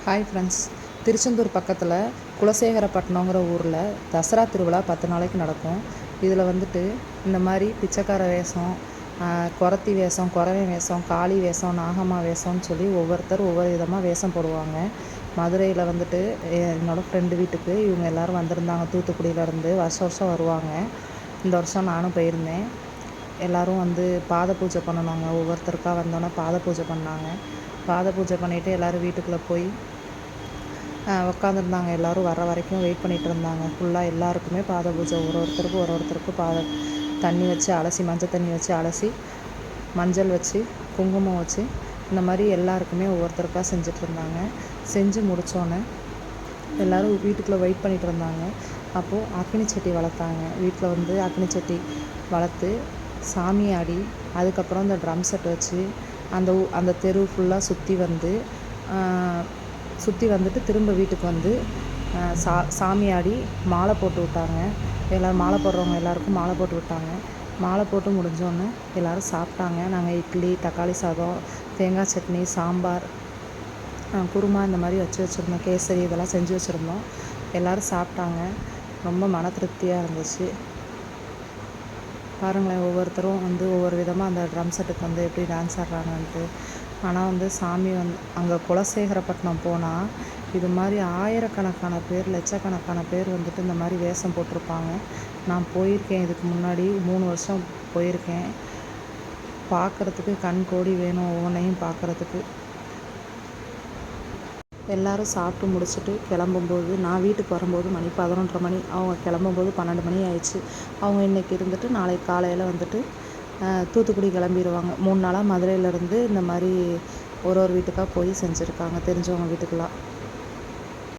Hi friends. Tiruchendur பக்கத்தில் குலசேகரப்பட்டினங்கிற ஊரில் தசரா திருவிழா 10 நாளைக்கு நடக்கும். இதில் வந்துட்டு இந்த மாதிரி பிச்சைக்கார வேஷம், குறத்தி வேஷம், குறவன் வேஷம், காளி வேஷம், நாகம்மா வேஷம்னு சொல்லி ஒவ்வொருத்தர் ஒவ்வொரு விதமாக வேஷம் போடுவாங்க. மதுரையில் வந்துட்டு என்னோடய ஃப்ரெண்டு வீட்டுக்கு இவங்க எல்லோரும் வந்திருந்தாங்க. தூத்துக்குடியிலேருந்து வருஷம் வருஷம் வருவாங்க. இந்த வருஷம் நானும் போயிருந்தேன். எல்லோரும் வந்து பாத பூஜை பண்ணணுங்க. ஒவ்வொருத்தருக்காக வந்தோன்னே பாத பூஜை பண்ணாங்க. பாத பூஜை பண்ணிவிட்டு எல்லோரும் வீட்டுக்குள்ளே போய் உட்காந்துருந்தாங்க. எல்லோரும் வர வரைக்கும் வெயிட் பண்ணிகிட்டு இருந்தாங்க. ஃபுல்லாக எல்லாருக்குமே பாத பூஜை, ஒருத்தருக்கு தண்ணி வச்சு அலசி, மஞ்சள் தண்ணி வச்சு அலசி, மஞ்சள் வச்சு, குங்குமம் வச்சு, இந்த மாதிரி எல்லாருக்குமே ஒவ்வொருத்தருக்காக செஞ்சிட்ருந்தாங்க. செஞ்சு முடித்தோன்னே எல்லோரும் வீட்டுக்குள்ளே வெயிட் பண்ணிகிட்டு இருந்தாங்க. அப்போது அக்னி சட்டி வளர்த்தாங்க. வீட்டில் வந்து அக்னி சட்டி வளர்த்து சாமி ஆடி, அதுக்கப்புறம் இந்த ட்ரம் செட் வச்சு அந்த தெரு ஃபுல்லாக சுற்றி வந்துட்டு திரும்ப வீட்டுக்கு வந்து சாமி ஆடி மாலை போட்டு விட்டாங்க. எல்லோரும் மாலை போடுறவங்க எல்லாருக்கும் மாலை போட்டு விட்டாங்க. மாலை போட்டு முடிஞ்சோடனே எல்லோரும் சாப்பிட்டாங்க. நாங்கள் இட்லி, தக்காளி சாதம், தேங்காய் சட்னி, சாம்பார், குருமா இந்த மாதிரி வச்சுருந்தோம். கேசரி இதெல்லாம் செஞ்சு வச்சுருந்தோம். எல்லோரும் சாப்பிட்டாங்க. ரொம்ப மன திருப்தியாக இருந்துச்சு. பாருங்களேன், ஒவ்வொருத்தரும் வந்து ஒவ்வொரு விதமாக அந்த ட்ரம் செட்டுக்கு வந்து எப்படி டான்ஸ் ஆடுறாங்கன்ட்டு. ஆனால் வந்து சாமி அங்கே குலசேகரப்பட்டினம் போனால் இது மாதிரி ஆயிரக்கணக்கான பேர், லட்சக்கணக்கான பேர் வந்துட்டு இந்த மாதிரி வேஷம் போட்டிருப்பாங்க. நான் போயிருக்கேன். இதுக்கு முன்னாடி 3 வருஷம் போயிருக்கேன். பார்க்குறதுக்கு கண் கோடி வேணும் ஒவ்வொன்றையும் பார்க்குறதுக்கு. எல்லோரும் சாப்பிட்டு முடிச்சுட்டு கிளம்பும்போது, நான் வீட்டுக்கு வரும்போது மணி 11:30 மணி, அவங்க கிளம்பும்போது 12 மணி ஆயிடுச்சு. அவங்க இன்றைக்கி இருந்துட்டு நாளைக்கு காலையில் வந்துட்டு தூத்துக்குடி கிளம்பிடுவாங்க. 3 நாளாக மதுரையிலேருந்து இந்த மாதிரி ஒரு வீட்டுக்காக போய் செஞ்சுருக்காங்க, தெரிஞ்சவங்க வீட்டுக்கெலாம்.